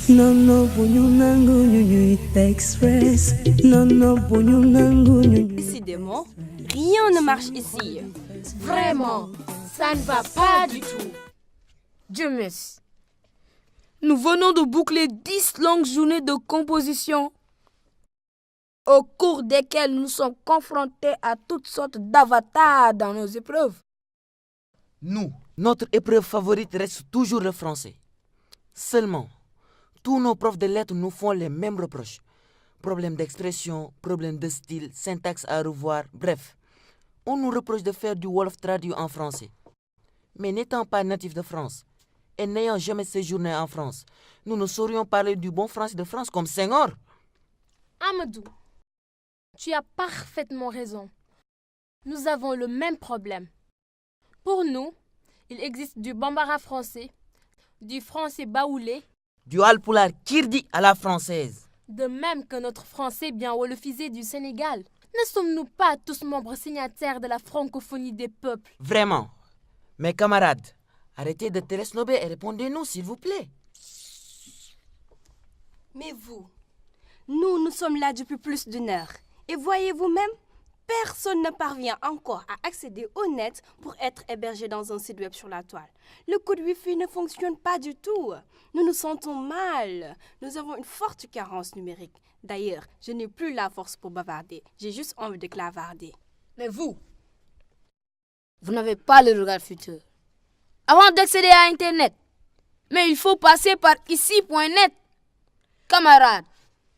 No no bunyunangu nyunyu express. No no bunyunangu nyunyu. Décidément, rien ne marche ici. Vraiment, ça ne va pas du tout. James, nous venons de boucler 10 longues journées de composition au cours desquelles nous sommes confrontés à toutes sortes d'avatars dans nos épreuves. Nous, notre épreuve favorite reste toujours le français. Seulement, tous nos profs de lettres nous font les mêmes reproches. Problèmes d'expression, problèmes de style, syntaxe à revoir, bref. On nous reproche de faire du Wolof traduit en français. Mais n'étant pas natifs de France et n'ayant jamais séjourné en France, nous ne saurions parler du bon français de France comme Senghor. Amadou, tu as parfaitement raison. Nous avons le même problème. Pour nous, il existe du bambara français, du français baoulé, Du halpulaar kirdi à la française. de même que notre français bien wolofisé du Sénégal. Ne sommes-nous pas tous membres signataires de la francophonie des peuples? Vraiment. Mes camarades, arrêtez de télésnober et répondez-nous s'il vous plaît. Mais vous, nous sommes là depuis plus d'une heure. Et voyez-vous même, personne ne parvient encore à accéder au net pour être hébergé dans un site web sur la toile. Le code Wi-Fi ne fonctionne pas du tout. Nous nous sentons mal. Nous avons une forte carence numérique. D'ailleurs, je n'ai plus la force pour bavarder. J'ai juste envie de clavarder. Mais vous n'avez pas le regard futur. Avant d'accéder à Internet, mais il faut passer par ici.net. Camarades,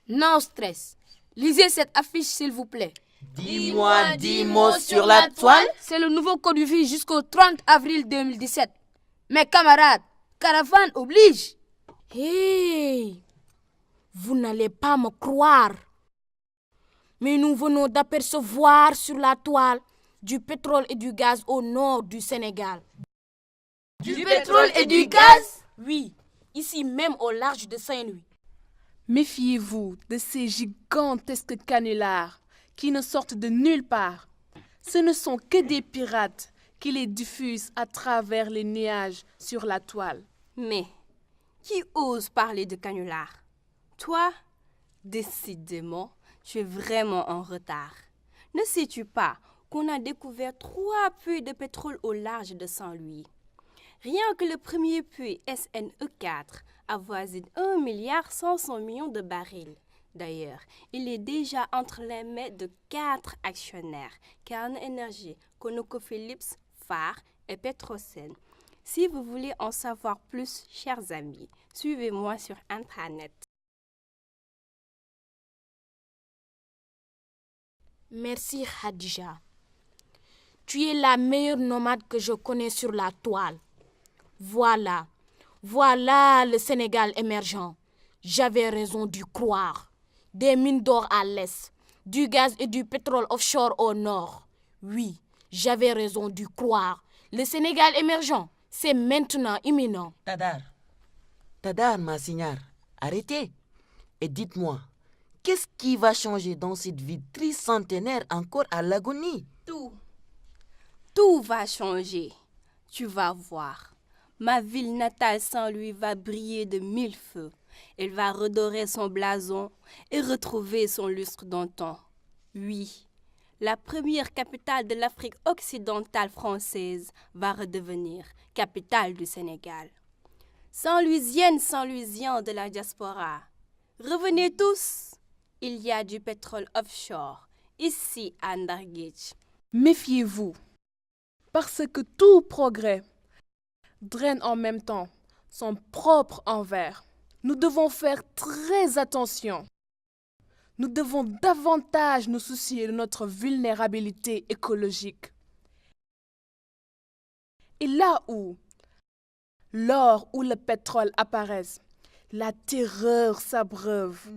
non stress. Lisez cette affiche s'il vous plaît. Dis-moi 10 mots sur la toile. C'est le nouveau code Wi-Fi jusqu'au 30 avril 2017. Mes camarades, caravane oblige. Hey, vous n'allez pas me croire. Mais nous venons d'apercevoir sur la toile du pétrole et du gaz au nord du Sénégal. Du pétrole et du gaz? Oui, ici même au large de Saint-Louis. Méfiez-vous de ces gigantesques canulars qui ne sortent de nulle part. Ce ne sont que des pirates qui les diffusent à travers les nuages sur la toile. Mais, qui ose parler de canular? Toi, décidément, tu es vraiment en retard. Ne sais-tu pas qu'on a découvert 3 puits de pétrole au large de Saint-Louis? Rien que le premier puits SNE4 avoisine 1,5 milliard de barils. D'ailleurs, il est déjà entre les mains de 4 actionnaires, Cairn Energy, ConocoPhillips, Phare et Petrosen. Si vous voulez en savoir plus, chers amis, suivez-moi sur Internet. Merci Khadija. Tu es la meilleure nomade que je connais sur la toile. Voilà le Sénégal émergent. J'avais raison d'y croire. Des mines d'or à l'est, du gaz et du pétrole offshore au nord. Oui, j'avais raison d'y croire. Le Sénégal émergent, c'est maintenant imminent. Tadar, ma signare, arrêtez. Et dites-moi, qu'est-ce qui va changer dans cette vie tricentenaire encore à l'agonie? Tout va changer. Tu vas voir. Ma ville natale Saint-Louis va briller de 1000 feux. Elle va redorer son blason et retrouver son lustre d'antan. Oui, la première capitale de l'Afrique occidentale française va redevenir capitale du Sénégal. Saint-Louisienne, Saint-Louisien de la diaspora, revenez tous. Il y a du pétrole offshore, ici à Ndarguitch. Méfiez-vous, parce que tout progrès draine en même temps son propre envers. Nous devons faire très attention. Nous devons davantage nous soucier de notre vulnérabilité écologique. Et là où l'or ou le pétrole apparaissent, la terreur s'abreuve.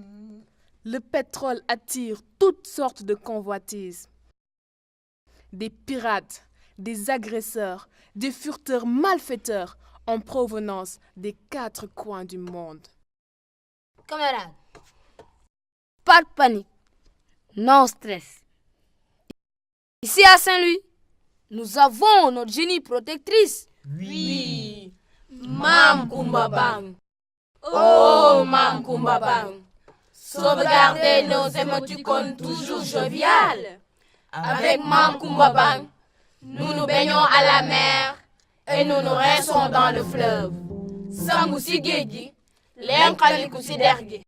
Le pétrole attire toutes sortes de convoitises. Des pirates, des agresseurs, des furteurs malfaiteurs en provenance des 4 coins du monde. Camarades, pas de panique, non stress. Ici à Saint-Louis, nous avons notre génie protectrice. Oui, Mam Kumba Bang. Oh, Mankumba Bang, sauvegardez nos émoticônes toujours joviales. Avec Mankumba Bang, nous nous baignons à la mer et nous nous rinçons dans le fleuve. Sangu si géej gi, leen xaliku si dex gi.